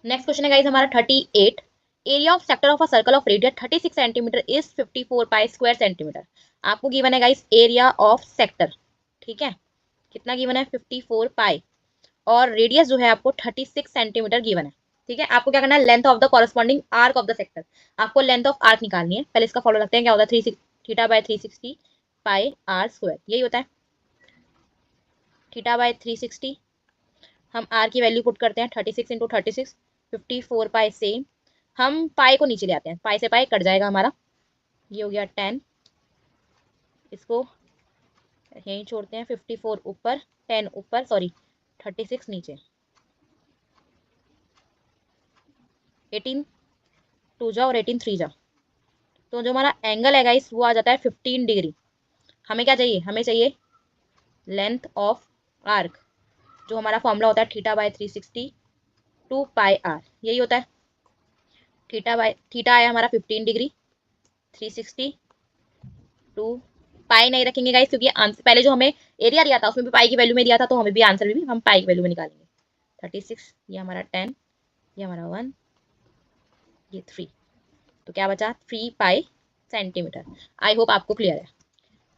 Next question है guys हमारा 38। Area of sector of a circle of radius 36 centimetre is 54 pi square centimetre. आपको given है guys area of sector, ठीक है, कितना गिवन है 54 पाई, और रेडियस जो है आपको 36 सेंटीमीटर गिवन है। ठीक है, आपको क्या करना है, length of the corresponding arc of the sector, आपको लेंथ ऑफ आर्क निकालनी है। पहले इसका फॉलो रखते हैं, क्या होता है, 3 theta by 360 pi r square, यही होता है थीटा बाय 360। हम आर की वैल्यू पुट करते हैं 36 इंटू 36, 54 पाई सेम। हम पाई को नीचे ले आते हैं, पाई से पाई कट जाएगा हमारा, ये हो गया 10, इसको यहीं छोड़ते हैं, 54 ऊपर 10 ऊपर, सॉरी 36 नीचे, 18 2 जा और 18 3 जा, तो जो हमारा एंगल है गाइस वो आ जाता है 15 डिग्री। हमें क्या चाहिए, हमें चाहिए लेंथ ऑफ आर्क, जो हमारा फॉर्मूला होता है theta by 360 two pi r, यही होता है। थीटा आया हमारा 15 डिग्री, 360 टू पाई नहीं रखेंगे गाइस, क्योंकि आंसर पहले जो हमें एरिया दिया था उसमें भी पाई की वैल्यू में दिया था, तो हमें भी आंसर में भी हम पाई की वैल्यू में निकालेंगे। 36, ये हमारा 10, ये हमारा 1, ये 3, तो क्या बचा 3 पाई सेंटीमीटर। आई होप आपको क्लियर है।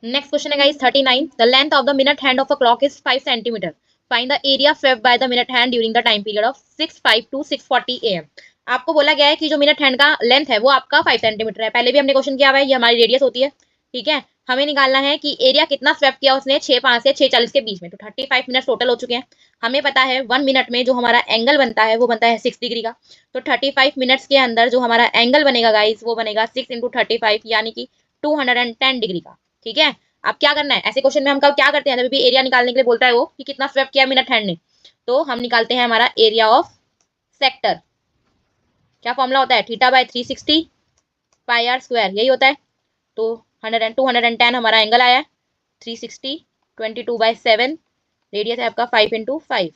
नेक्स्ट क्वेश्चन है guys 39। The length of the minute hand of a clock is 5 centimetre. Find the area swept by the minute hand during the time period of 6:05 to 6:40 AM। आपको बोला गया है कि जो minute hand का length है वो आपका 5 सेंटीमीटर है। पहले भी हमने क्वेश्चन किया हुआ है, ये हमारी रेडियस होती है, ठीक है। हमें निकालना है कि एरिया कितना स्वेप्ट किया उसने 6:05 से 6:40 के बीच में, तो 35 मिनट टोटल हो चुके हैं। हमें पता है 1 मिनट में जो हमारा एंगल बनता है वो बनता है 6 डिग्री का, तो 35 मिनट्स के अंदर जो हमारा एंगल बनेगा गाइस वो बनेगा 6 इंटू 35, यानी कि 210 डिग्री का, ठीक है। अब क्या करना है, ऐसे क्वेश्चन में हम क्या करते हैं, जब भी एरिया निकालने के लिए बोलता है वो कि कितना स्वेप किया मिनट हैंड ने, तो हम निकालते हैं हमारा एरिया ऑफ सेक्टर। क्या फॉर्मूला होता है, theta by 360 pi r square, यही होता है। तो 210 हमारा एंगल आया है, 360 22/7, रेडियस है आपका 5 इंटू 5,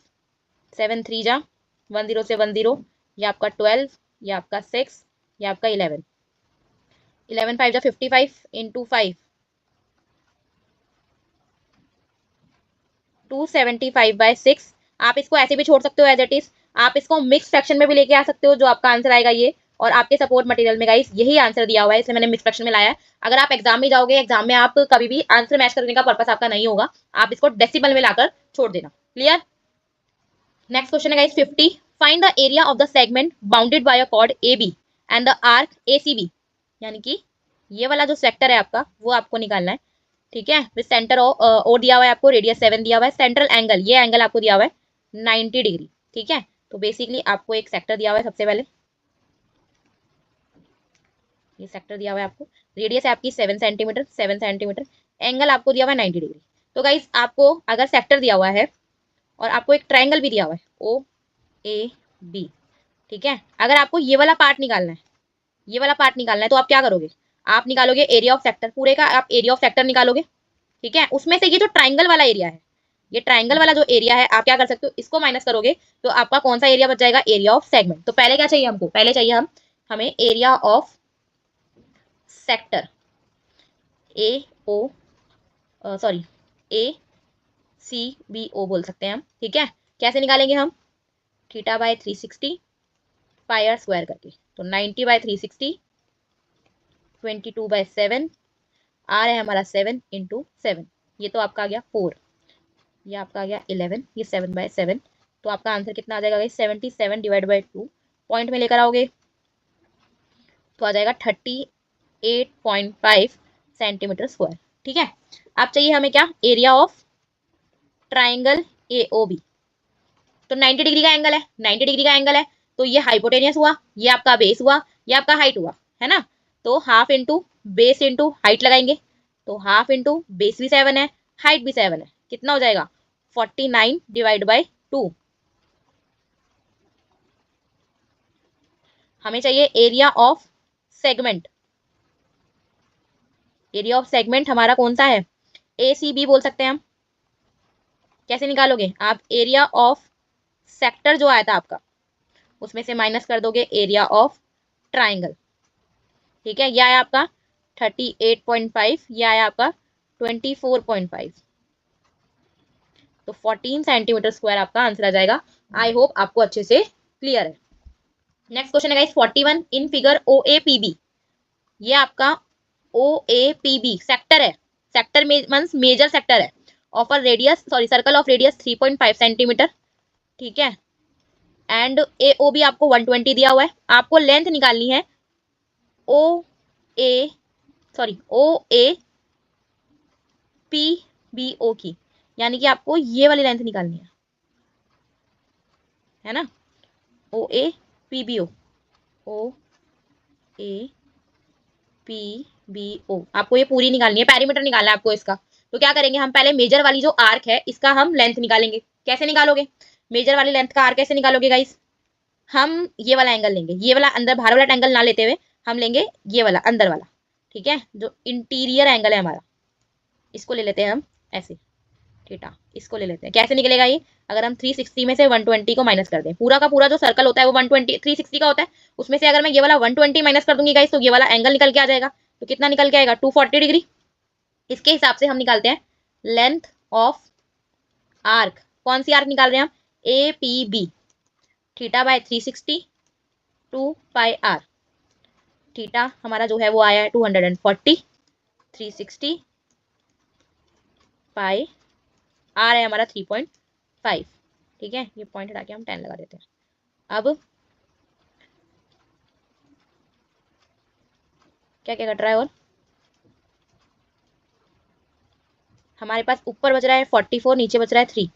7 3 जा 10 से 10, ये आपका 12, ये आपका 6, ये आपका 11, 11 5 जा 55 इंटू 5, 275/6। आप इसको ऐसे भी छोड़ सकते हो एज इट इज, आप इसको मिक्स फ्रैक्शन में भी लेके आ सकते हो, जो आपका आंसर आएगा ये। और आपके सपोर्ट मटेरियल में गाइस यही आंसर दिया हुआ है, इसलिए मैंने मिक्स फ्रैक्शन में लाया है। अगर आप एग्जाम में जाओगे, एग्जाम में आप कभी भी आंसर मैच करने का पर्पस आपका नहीं होगा, आप इसको डेसिमल में लाकर छोड़ देना। क्लियर। नेक्स्ट क्वेश्चन है guys 50। Find the area of the segment bounded by a chord A B and the arc A C B, यानी कि ये वाला जो सेक्टर है आपका वो आपको निकालना है, ठीक है। विद सेंटर ओ दिया हुआ है आपको, रेडियस 7 दिया हुआ है, सेंट्रल एंगल, ये एंगल आपको दिया हुआ है 90 डिग्री, ठीक है। तो बेसिकली आपको एक सेक्टर दिया हुआ है, सबसे पहले ये सेक्टर दिया हुआ है आपको, रेडियस है आपकी 7 सेंटीमीटर, 7 सेंटीमीटर, एंगल आपको दिया हुआ है 90 डिग्री। तो गाइस आपको अगर सेक्टर दिया हुआ है और आपको एक ट्राइंगल भी दिया हुआ है ओ ए बी, ठीक है, अगर आपको ये वाला पार्ट निकालना है, ये वाला पार्ट निकालना है, तो आप क्या करोगे, आप निकालोगे एरिया ऑफ सेक्टर, पूरे का आप एरिया ऑफ सेक्टर निकालोगे, ठीक है। उसमें से ये जो ट्राइंगल वाला एरिया है, ये ट्राइंगल वाला जो एरिया है, आप क्या कर सकते हो, इसको माइनस करोगे, तो आपका कौन सा एरिया बच जाएगा, एरिया ऑफ सेगमेंट। तो पहले क्या चाहिए हमको, पहले चाहिए हमें area of sector A O, sorry A C B O बोल सकते हैं हम, ठीक है। कैसे निकालेंगे हम, theta by 360 pi r square करके, तो 90/360, 22/7, आर है हमारा 7 इंटू 7, ये तो आपका आ गया 4, ये आपका आ गया 11, ये 7/7, तो आपका आंसर कितना आ जाएगा, 77 डिवाइड बाई 2, पॉइंट में लेकर आओगे तो आ जाएगा 38.5 सेंटीमीटर स्क्वायर, ठीक है। अब चाहिए हमें क्या, area of triangle A O B. तो 90 डिग्री का एंगल है, 90 डिग्री का एंगल है, तो ये हाइपोटेनियस हुआ, ये आपका बेस हुआ, ये आपका हाइट हुआ, है ना। तो half into base into height लगाएंगे, तो हाफ इंटू बेस भी 7 है, हाइट भी 7 है, कितना हो जाएगा 49 डिवाइड बाई 2। हमें चाहिए area of segment, area of segment हमारा कौन सा है, ए सी बी बोल सकते हैं हम। कैसे निकालोगे आप, एरिया ऑफ सेक्टर जो आया था आपका, उसमें से माइनस कर दोगे एरिया ऑफ ट्राइंगल, ठीक है। यह आया आपका 38.5, यह आया आपका 24.5, तो 14 सेंटीमीटर स्क्वायर आपका आंसर आ जाएगा। आई होप आपको अच्छे से क्लियर है। नेक्स्ट क्वेश्चन है guys 41 in figure O A P B. ये आपका O A P B sector है, सेक्टर में मींस मेजर सेक्टर है of a radius, sorry circle of radius 3.5 centimetre, ठीक है। एंड ए ओ बी आपको 120 दिया हुआ है, आपको लेंथ निकालनी है O A, sorry O A P B O की, यानी कि आपको ये वाली लेंथ निकालनी है ना। O A P B O A P B O आपको ये पूरी निकालनी है, पैरीमीटर निकालना है आपको इसका। तो क्या करेंगे हम, पहले मेजर वाली जो आर्क है इसका हम लेंथ निकालेंगे। कैसे निकालोगे मेजर वाली लेंथ का आर्क, कैसे निकालोगे गाइस, हम ये वाला एंगल लेंगे, ये वाला अंदर बाहर वाला एंगल ना लेते हुए हम लेंगे ये वाला अंदर वाला, ठीक है, जो इंटीरियर एंगल है हमारा, इसको ले लेते हैं हम ऐसे, थीटा, इसको ले लेते हैं। कैसे निकलेगा ये, अगर हम 360 में से 120 को माइनस कर दें, पूरा का पूरा जो सर्कल होता है वो 120 360 का होता है, उसमें से अगर मैं ये वाला 120 माइनस कर दूंगी गाइस तो ये वाला एंगल निकल के आ जाएगा। तो कितना निकल के आएगा, 240 डिग्री। इसके हिसाब से हम निकालते हैं लेंथ ऑफ आर्क, कौन सी आर्क निकाल रहे हैं हम, A P B, theta by 360 2 pi r, theta हमारा जो है वो आया है 240, 360 पाई, आर है हमारा 3.5, ठीक है, ये पॉइंट हटा के हम 10 लगा देते हैं। अब क्या क्या कट रहा है, और हमारे पास ऊपर बच रहा है 44, नीचे बच रहा है 3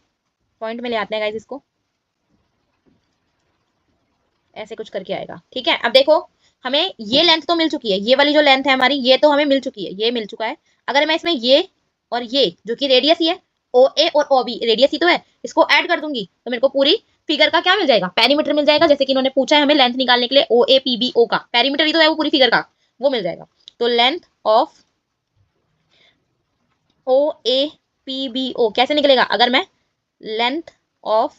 पॉइंट में ले आते हैं गाइस इसको, ऐसे कुछ करके आएगा, ठीक है। अब देखो हमें ये लेंथ तो मिल चुकी है, ये वाली जो लेंथ है हमारी ये तो हमें मिल चुकी है, ये मिल चुका है। अगर मैं इसमें ये और ये जो कि रेडियस ही है, ओ ए और ओ बी रेडियस ही तो है, इसको ऐड कर दूंगी तो मेरे को पूरी फिगर का क्या मिल जाएगा, पेरीमीटर मिल जाएगा। जैसे कि इन्होंने पूछा है हमें लेंथ निकालने के लिए ओ ए पी बी ओ का पेरीमीटर ही तो है वो पूरी फिगर का, वो मिल जाएगा। तो length of O A P B O कैसे निकलेगा, अगर मैं length of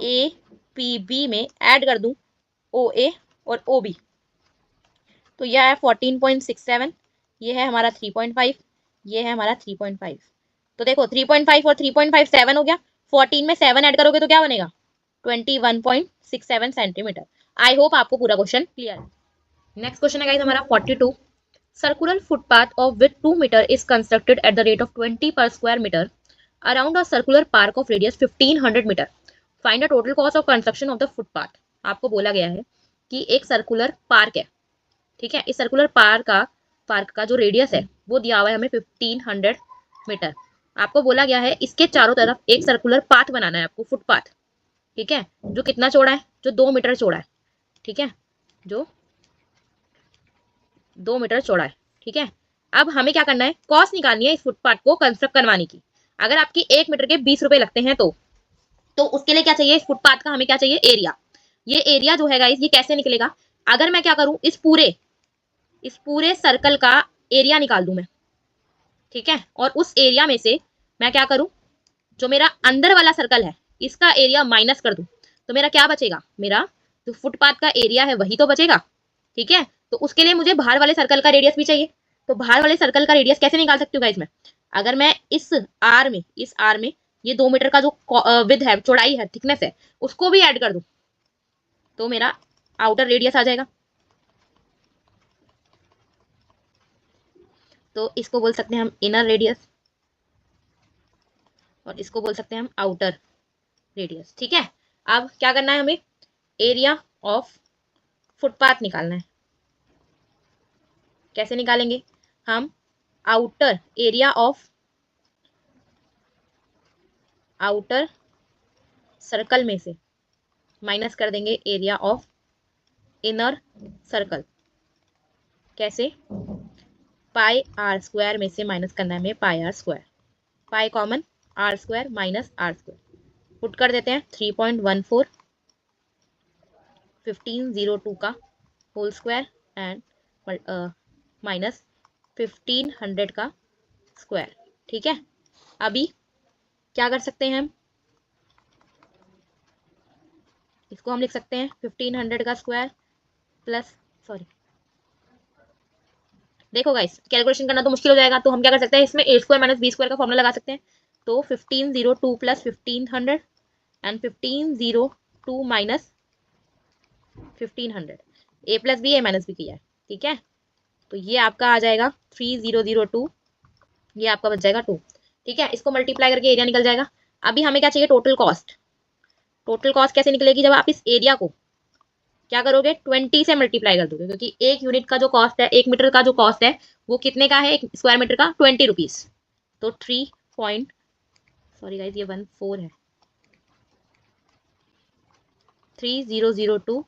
A P B में ऐड कर दूं ओ ए और ओ बी, तो यह है 14.67, ये है हमारा 3.5, ये है हमारा 3.5। तो देखो 3.5 और 3.5 7 हो गया, 14 में 7 ऐड करोगे तो क्या बनेगा, 21.67 सेंटीमीटर। आई होप आपको पूरा क्वेश्चन क्लियर है। नेक्स्ट क्वेश्चन है गाइस हमारा 42, circular footpath of width 2 meter is constructed at the rate of 20 per square meter around a circular park of radius 1500 meter. Find the total cost of construction of the footpath. आपको बोला गया है कि एक circular park है, ठीक है, इस सर्कुलर पार्क का जो रेडियस है वो दिया हुआ है हमें 1500 मीटर। आपको बोला गया है इसके चारों तरफ एक सर्कुलर पाथ बनाना है आपको, फुटपाथ, ठीक है, जो कितना चौड़ा है, जो 2 मीटर चौड़ा है, ठीक है, जो 2 मीटर चौड़ा है, ठीक है। अब हमें क्या करना है, कॉस्ट निकालनी है इस फुटपाथ को कंस्ट्रक्ट करवाने की। अगर आपकी 1 मीटर के 20 रुपए लगते हैं तो उसके लिए क्या चाहिए, इस फुटपाथ का हमें क्या चाहिए, एरिया। ये एरिया जो है गाइस ये कैसे निकलेगा, अगर मैं क्या करूं, इस पूरे सर्कल का एरिया निकाल दूं मैं, ठीक है, और उस एरिया में से मैं क्या करूं, जो मेरा अंदर वाला सर्कल है इसका एरिया माइनस कर दूं, तो मेरा क्या बचेगा, मेरा जो फुटपाथ का एरिया है वही तो बचेगा, ठीक है। तो उसके लिए मुझे बाहर वाले सर्कल का रेडियस भी चाहिए। तो बाहर वाले सर्कल का रेडियस कैसे निकाल सकती हूँ गाइस मैं, अगर मैं इस आर में ये 2 मीटर का जो विद है, चौड़ाई है, थिकनेस है, उसको भी ऐड कर दूं तो मेरा आउटर रेडियस आ जाएगा। तो इसको बोल सकते हैं हम इनर रेडियस और इसको बोल सकते हैं हम आउटर रेडियस, ठीक है। अब क्या करना है हमें, एरिया ऑफ फुटपाथ निकालना है। कैसे निकालेंगे हम, outer area of outer circle में से माइनस कर देंगे एरिया ऑफ इनर सर्कल। कैसे, पाई आर स्क्वायर में से माइनस करना है हमें pi r square, pi common, r square minus r square, put कर देते हैं 3.14 1502 का होल स्क्वायर एंड माइनस 1500 का स्क्वायर, ठीक है। अभी क्या कर सकते हैं हम, इसको हम लिख सकते हैं 1500 का स्क्वायर प्लस, सॉरी देखो गाइस कैलकुलेशन करना तो मुश्किल हो जाएगा, तो हम क्या कर सकते हैं, इसमें A square minus B square का फॉर्मूला लगा सकते हैं। तो 1502 plus 1500 and 1502 minus 1500, A plus B A minus B किया है, ठीक है। तो ये आपका आ जाएगा 3002, ये आपका बच जाएगा 2, ठीक है। इसको मल्टीप्लाई करके एरिया निकल जाएगा। अभी हमें क्या चाहिए, टोटल कॉस्ट। टोटल कॉस्ट कैसे निकलेगी, जब आप इस एरिया को क्या करोगे, 20 से मल्टीप्लाई कर दोगे, क्योंकि एक यूनिट का जो कॉस्ट है, 1 मीटर का जो कॉस्ट है वो कितने का है, 1 स्क्वायर मीटर का 20 रुपीज। तो 3 पॉइंट, सॉरी गाइज ये 14 है, 3002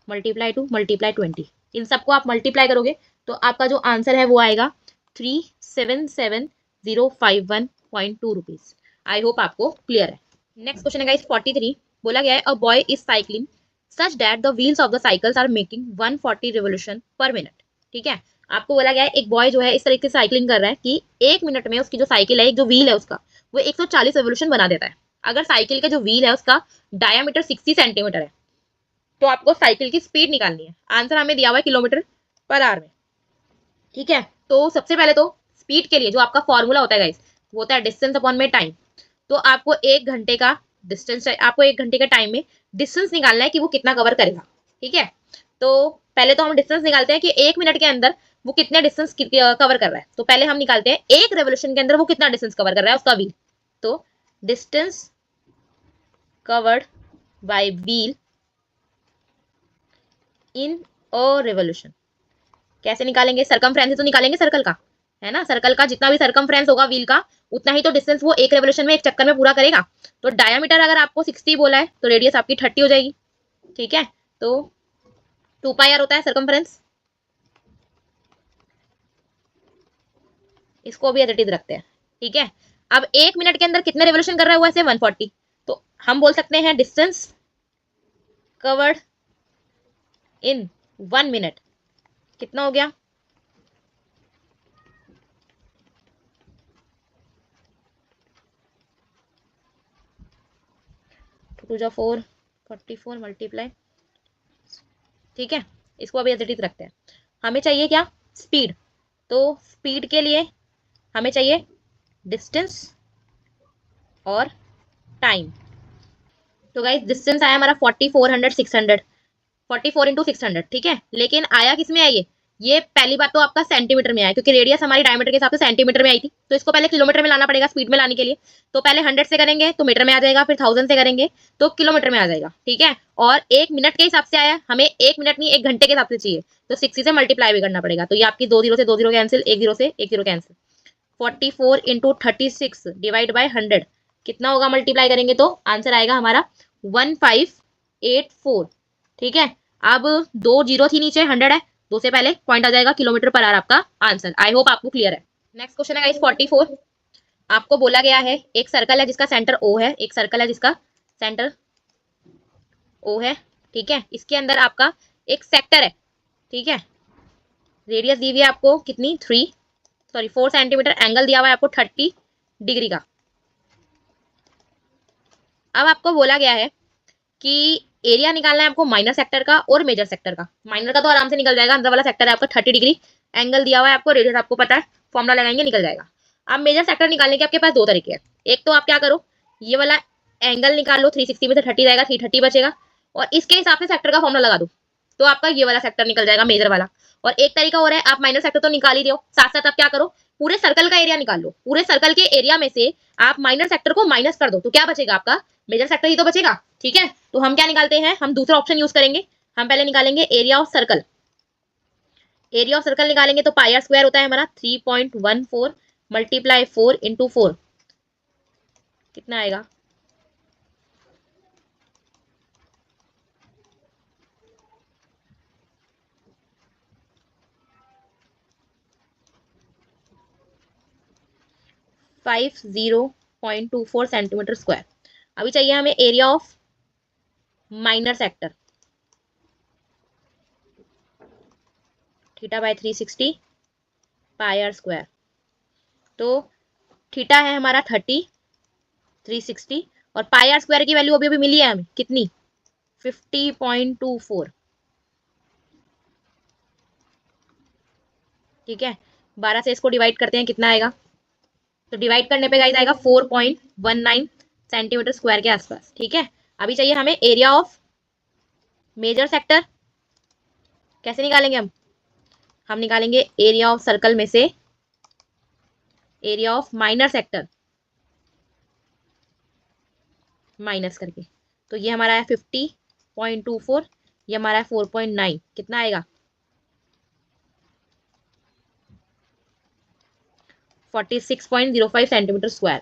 मल्टीप्लाई टू मल्टीप्लाई 20, इन सबको आप मल्टीप्लाई करोगे तो आपका जो आंसर है वो आएगा 377051.2 रुपीज। आई होप आपको क्लियर है। नेक्स्ट क्वेश्चन है गाइस 43। बोला गया है a boy is cycling such that the wheels of the cycles are making 140 revolution per minute, ठीक है। आपको बोला गया है एक बॉय जो है इस तरीके से साइकिलिंग कर रहा है कि 1 मिनट में उसकी जो साइकिल है, एक जो व्हील है उसका, वो 140 रेवोल्यूशन बना देता है। अगर साइकिल का जो व्हील है उसका डायमीटर 60 सेंटीमीटर है, तो आपको साइकिल की स्पीड निकालनी है। आंसर हमें दिया हुआ है किलोमीटर पर आवर में, ठीक है। तो सबसे पहले तो स्पीड के लिए जो आपका फॉर्मूला होता है गाइस, वो होता है डिस्टेंस अपॉन में टाइम। तो आपको 1 घंटे का डिस्टेंस, आपको 1 घंटे के टाइम में डिस्टेंस निकालना है कि वो कितना कवर करेगा, ठीक है। तो पहले तो हम डिस्टेंस निकालते हैं कि 1 मिनट के अंदर वो कितने डिस्टेंस कवर कर रहा है। तो पहले हम निकालते हैं एक रेवोल्यूशन के अंदर वो कितना डिस्टेंस कवर कर रहा है उसका व्हील। तो distance covered by wheel in a revolution कैसे निकालेंगे, सरकमफ्रेंस तो निकालेंगे सर्कल का, है ना। सर्कल का जितना भी सरकमफ्रेंस होगा व्हील का, उतना ही तो डिस्टेंस वो एक रेवोल्यूशन में, एक चक्कर में पूरा करेगा। तो डायमीटर अगर आपको 60 बोला है तो रेडियस आपकी 30 हो जाएगी, ठीक है। तो 2 पाई आर होता है सरकमफ्रेंस, इसको भी एज इट इज रखते हैं, ठीक है। अब 1 मिनट के अंदर कितने रेवोल्यूशन कर रहा है वो, ऐसे 140। तो हम बोल सकते हैं डिस्टेंस कवर्ड इन 1 मिनट कितना हो गया, 2 4 44 मल्टीप्लाई, ठीक है। इसको अभी एज इट इज रखते हैं। हमें चाहिए क्या, स्पीड। तो स्पीड के लिए हमें चाहिए डिस्टेंस और टाइम। तो गाइस डिस्टेंस आया हमारा 4400 600, 44 × 600, ठीक है। लेकिन आया किस में है ये पहली बात तो आपका सेंटीमीटर में आया, क्योंकि रेडियस हमारी डायमीटर के हिसाब से सेंटीमीटर में आई थी। तो इसको पहले किलोमीटर में लाना पड़ेगा स्पीड में लाने के लिए। तो पहले 100 से करेंगे तो मीटर में आ जाएगा, फिर 1000 से करेंगे तो किलोमीटर में आ जाएगा, ठीक है। और 1 मिनट के हिसाब से आया, हमें 1 मिनट नहीं 1 घंटे के हिसाब से चाहिए, तो 60 से मल्टीप्लाई भी करना पड़ेगा। तो ये आपकी 2 जीरो से 2 जीरो कैंसिल, 1 जीरो से 1 जीरो कैंसिल, 44 × 36 डिवाइड बाय 100 कितना होगा, मल्टीप्लाई करेंगे तो आंसर आएगा हमारा 1584, ठीक है। अब 2 जीरो थी नीचे, 100 है, 2 से पहले पॉइंट आ जाएगा, किलोमीटर पर आवर आपका आंसर। आई होप आपको क्लियर है। नेक्स्ट क्वेश्चन है गाइस 44। आपको बोला गया है एक सर्कल है जिसका सेंटर ओ है, एक सर्कल है जिसका सेंटर ओ है, ठीक है। इसके अंदर आपका एक सेक्टर है, ठीक है। रेडियस दी हुई है आपको कितनी, 4 सेंटीमीटर, एंगल दिया हुआ है आपको 30 डिग्री का। अब आपको बोला गया है कि एरिया निकालना है आपको माइनर सेक्टर का और मेजर सेक्टर का। माइनर का तो आराम से निकल जाएगा, अंदर वाला सेक्टर है आपका 30 डिग्री, एंगल दिया हुआ है आपको, रेडियस आपको पता है, फॉर्मुला लगाएंगे निकल जाएगा। अब मेजर सेक्टर निकालने के आपके पास 2 तरीके हैं। एक तो आप क्या करो, ये वाला एंगल निकाल लो, 360 में से 30 जाएगा, 330 बचेगा, और इसके हिसाब से सेक्टर का फॉर्मुला लगा दो, तो आपका ये वाला सेक्टर निकल जाएगा मेजर वाला। और एक तरीका और है, आप माइनर सेक्टर तो निकाल ही रहे हो, साथ साथ आप क्या करो, पूरे सर्कल का एरिया निकाल लो। पूरे सर्कल के एरिया में से आप माइनर सेक्टर को माइनस कर दो, तो क्या बचेगा आपका, मेजर सेक्टर ही तो बचेगा, ठीक है। तो हम क्या निकालते हैं, हम दूसरा ऑप्शन यूज करेंगे। हम पहले निकालेंगे area of circle. Area of circle निकालेंगे तो पाई आर स्क्वायर होता है हमारा 3.14 मल्टीप्लाई 4 × 4 कितना आएगा, 50.24 सेंटीमीटर स्क्वायर। अभी चाहिए हमें area of minor sector, theta by 360 pi r square. तो थीटा है हमारा 30, 360, और पाई आर स्क्वायर की वैल्यू अभी अभी मिली है हमें कितनी, 50.24, ठीक है। 12 से इसको डिवाइड करते हैं कितना आएगा, तो डिवाइड करने पे गाइस आएगा 4.19 सेंटीमीटर स्क्वायर के आसपास, ठीक है। अभी चाहिए हमें एरिया ऑफ मेजर सेक्टर, कैसे निकालेंगे हम निकालेंगे एरिया ऑफ सर्कल में से area of minor sector minus करके। तो ये हमारा है 50.24, ये हमारा है 4.9, कितना आएगा 46.05 सेंटीमीटर स्क्वायर।